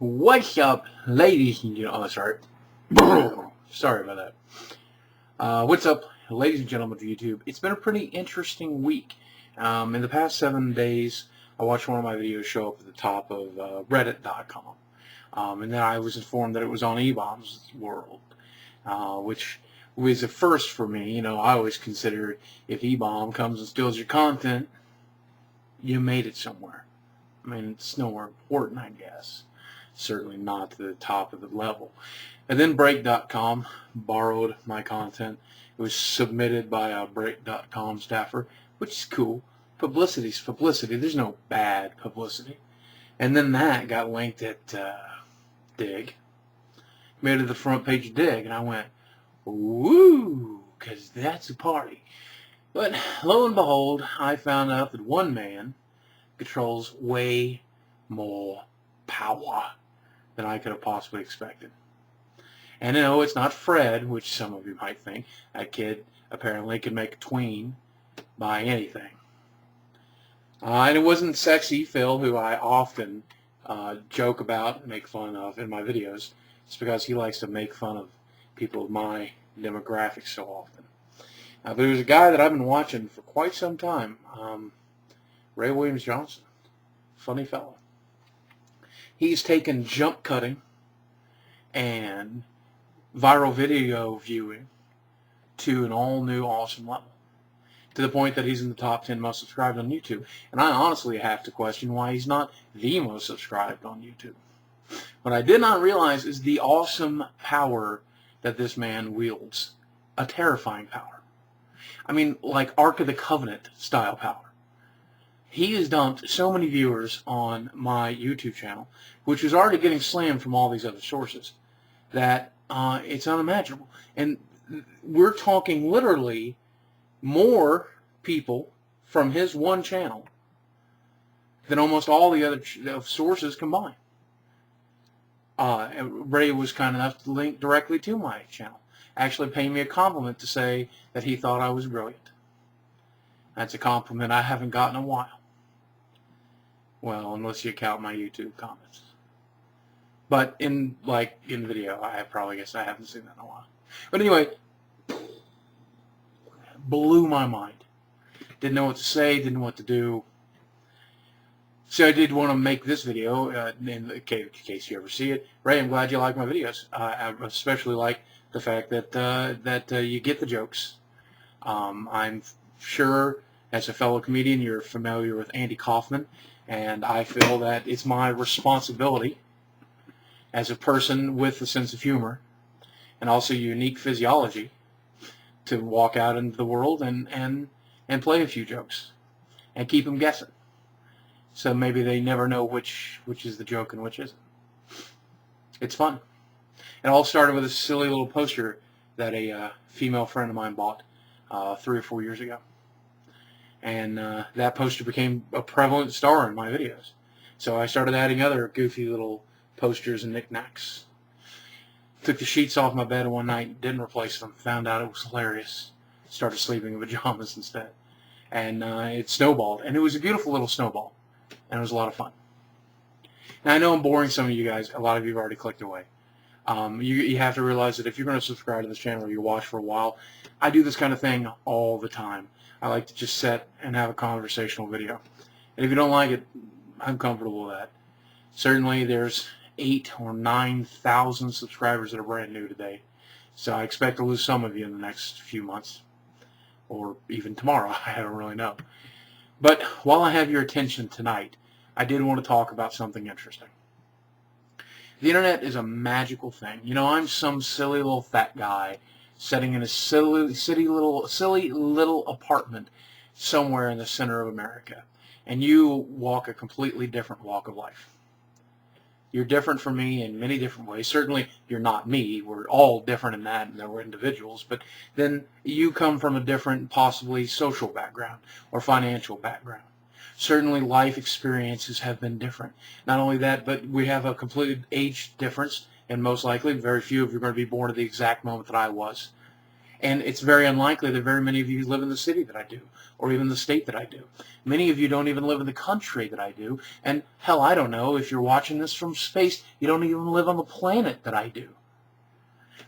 What's up, ladies and gentlemen? Oh, sorry. Sorry about that. What's up, ladies and gentlemen of YouTube? It's been a pretty interesting week. In the past 7 days, I watched one of my videos show up at the top of Reddit.com. And then I was informed that it was on E-Bomb's World, which was a first for me. You know, I always consider if E-Bomb comes and steals your content, you made it somewhere. I mean, it's nowhere important, I guess. Certainly not to the top of the level. And then Break.com borrowed my content. It was submitted by a Break.com staffer, which is cool. Publicity's publicity. There's no bad publicity. And then that got linked at Dig. Made it to the front page of Dig, and I went, woo, because that's a party. But lo and behold, I found out that one man controls way more power than I could have possibly expected. And no, it's not Fred, which some of you might think. That kid apparently could make a tween by anything. And it wasn't Sexy Phil, who I often joke about and make fun of in my videos. It's because he likes to make fun of people of my demographics so often. But it was a guy that I've been watching for quite some time. Ray Williams Johnson. Funny fellow. He's taken jump cutting and viral video viewing to an all-new awesome level, to the point that he's in the top 10 most subscribed on YouTube. And I honestly have to question why he's not the most subscribed on YouTube. What I did not realize is the awesome power that this man wields. A terrifying power. I mean, like Ark of the Covenant style power. He has dumped so many viewers on my YouTube channel, which was already getting slammed from all these other sources, that it's unimaginable. And we're talking literally more people from his one channel than almost all the other sources combined. Ray was kind enough to link directly to my channel, actually paying me a compliment to say that he thought I was brilliant. That's a compliment I haven't gotten in a while. Well, unless you count my YouTube comments. But in video, I guess I haven't seen that in a while. But anyway, blew my mind. Didn't know what to say, didn't know what to do. So I did want to make this video, in case you ever see it. Ray, I'm glad you like my videos. I especially like the fact that you get the jokes. I'm sure, as a fellow comedian, you're familiar with Andy Kaufman. And I feel that it's my responsibility as a person with a sense of humor and also unique physiology to walk out into the world and play a few jokes and keep them guessing. So maybe they never know which is the joke and which isn't. It's fun. It all started with a silly little poster that a female friend of mine bought 3 or 4 years ago. And that poster became a prevalent star in my videos. So I started adding other goofy little posters and knickknacks. Took the sheets off my bed one night, didn't replace them, found out it was hilarious. Started sleeping in pajamas instead. And it snowballed. And it was a beautiful little snowball. And it was a lot of fun. Now I know I'm boring some of you guys. A lot of you have already clicked away. You have to realize that if you're going to subscribe to this channel or you watch for a while, I do this kind of thing all the time. I like to just sit and have a conversational video. And if you don't like it, I'm comfortable with that. Certainly there's 8,000 or 9,000 subscribers that are brand new today. So I expect to lose some of you in the next few months. Or even tomorrow, I don't really know. But while I have your attention tonight, I did want to talk about something interesting. The internet is a magical thing. You know, I'm some silly little fat guy sitting in a silly little apartment somewhere in the center of America. And you walk a completely different walk of life. You're different from me in many different ways. Certainly, you're not me. We're all different in that, and we're individuals. But then you come from a different, possibly social background or financial background. Certainly, life experiences have been different. Not only that, but we have a complete age difference. And most likely, very few of you are going to be born at the exact moment that I was. And it's very unlikely that very many of you live in the city that I do, or even the state that I do. Many of you don't even live in the country that I do. And hell, I don't know, if you're watching this from space, you don't even live on the planet that I do.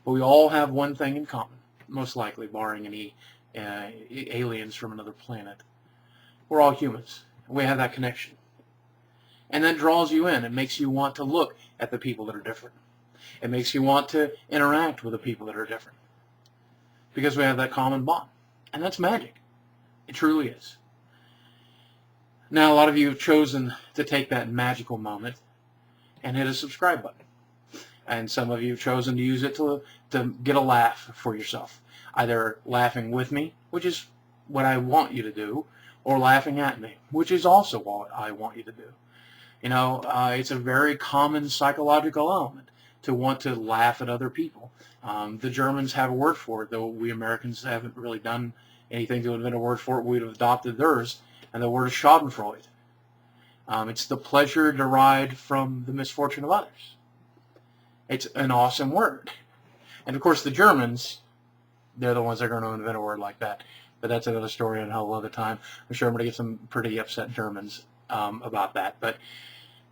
But we all have one thing in common, most likely, barring any aliens from another planet. We're all humans. We have that connection. And that draws you in. It makes you want to look at the people that are different. It makes you want to interact with the people that are different. Because we have that common bond. And that's magic. It truly is. Now, a lot of you have chosen to take that magical moment and hit a subscribe button. And some of you have chosen to use it to get a laugh for yourself. Either laughing with me, which is what I want you to do, or laughing at me, which is also what I want you to do. You know, it's a very common psychological element to want to laugh at other people. The Germans have a word for it, though we Americans haven't really done anything to invent a word for it. We've adopted theirs, and the word is schadenfreude. It's the pleasure derived from the misfortune of others. It's an awesome word. And of course the Germans, they're the ones that are going to invent a word like that. But that's another story on a whole other time. I'm sure I'm going to get some pretty upset Germans about that. But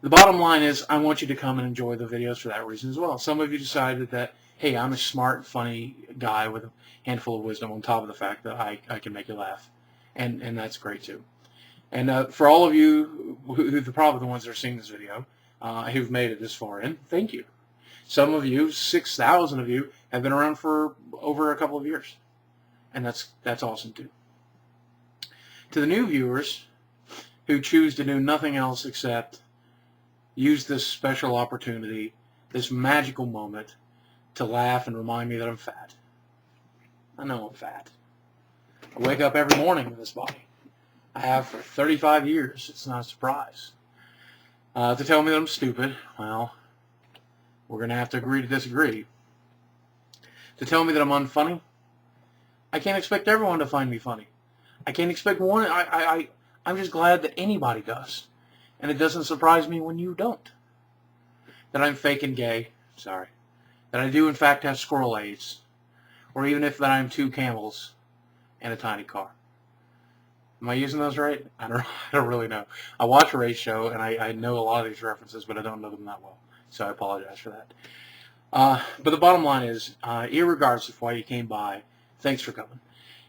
the bottom line is, I want you to come and enjoy the videos for that reason as well. Some of you decided that, hey, I'm a smart, funny guy with a handful of wisdom on top of the fact that I can make you laugh. And that's great too. And for all of you who probably the ones that are seeing this video, who've made it this far in, thank you. Some of you, 6,000 of you, have been around for over a couple of years. And that's awesome too. To the new viewers who choose to do nothing else except use this special opportunity, this magical moment, to laugh and remind me that I'm fat. I know I'm fat. I wake up every morning in this body. I have for 35 years. It's not a surprise. To tell me that I'm stupid, well, we're going to have to agree to disagree. To tell me that I'm unfunny, I can't expect everyone to find me funny. I can't expect one. I'm just glad that anybody does. And it doesn't surprise me when you don't. That I'm fake and gay, sorry. That I do in fact have squirrel aids. Or even if that I'm 2 camels and a tiny car. Am I using those right? I don't really know. I watch a race show and I know a lot of these references, but I don't know them that well. So I apologize for that. But the bottom line is, irregardless of why you came by, thanks for coming.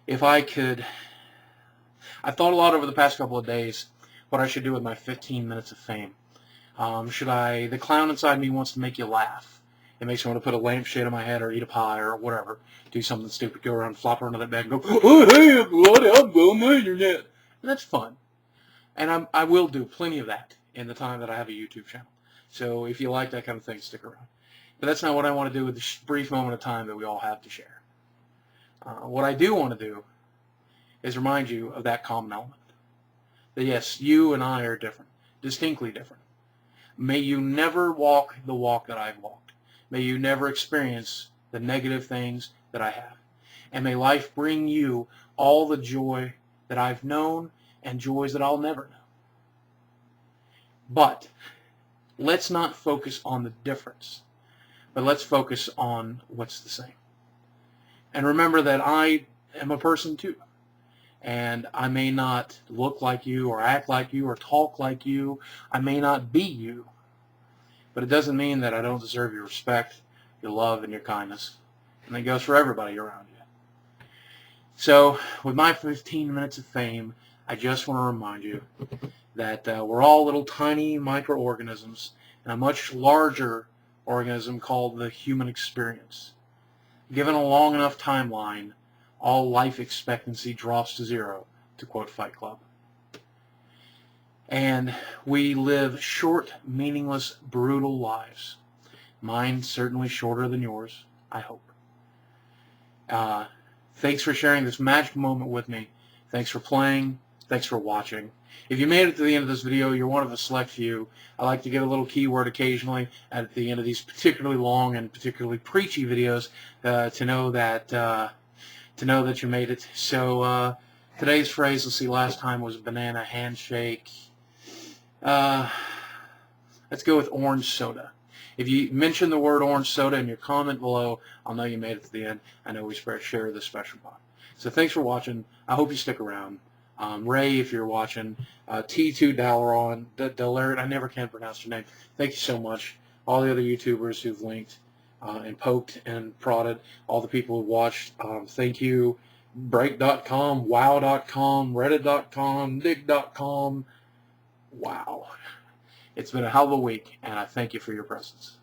If I could, I've thought a lot over the past couple of days what I should do with my 15 minutes of fame. The clown inside me wants to make you laugh. It makes me want to put a lampshade on my head or eat a pie or whatever. Do something stupid, go around, flop around on that bed and go, oh, hey, everybody, I'm on the internet. And that's fun. And I will do plenty of that in the time that I have a YouTube channel. So if you like that kind of thing, stick around. But that's not what I want to do with this brief moment of time that we all have to share. What I do want to do is remind you of that common element. That yes, you and I are different, distinctly different. May you never walk the walk that I've walked. May you never experience the negative things that I have. And may life bring you all the joy that I've known and joys that I'll never know. But let's not focus on the difference, but let's focus on what's the same. And remember that I am a person too. And I may not look like you or act like you or talk like you. I may not be you. But it doesn't mean that I don't deserve your respect, your love, and your kindness. And that goes for everybody around you. So, with my 15 minutes of fame, I just want to remind you that we're all little tiny microorganisms in a much larger organism called the human experience. Given a long enough timeline, all life expectancy drops to 0, to quote Fight Club. And we live short, meaningless, brutal lives. Mine certainly shorter than yours, I hope. Thanks for sharing this magic moment with me. Thanks for playing. Thanks for watching. If you made it to the end of this video, you're one of a select few. I like to get a little keyword occasionally at the end of these particularly long and particularly preachy videos to know that you made it. So today's phrase, let's see, last time was banana handshake. Let's go with orange soda. If you mention the word orange soda in your comment below, I'll know you made it to the end. I know we share this special bond. So thanks for watching. I hope you stick around. Ray, if you're watching, T2 Dalaron, I never can pronounce your name. Thank you so much. All the other YouTubers who've linked and poked and prodded, all the people who watched, thank you. Break.com, wow.com, reddit.com, dig.com. Wow. It's been a hell of a week, and I thank you for your presence.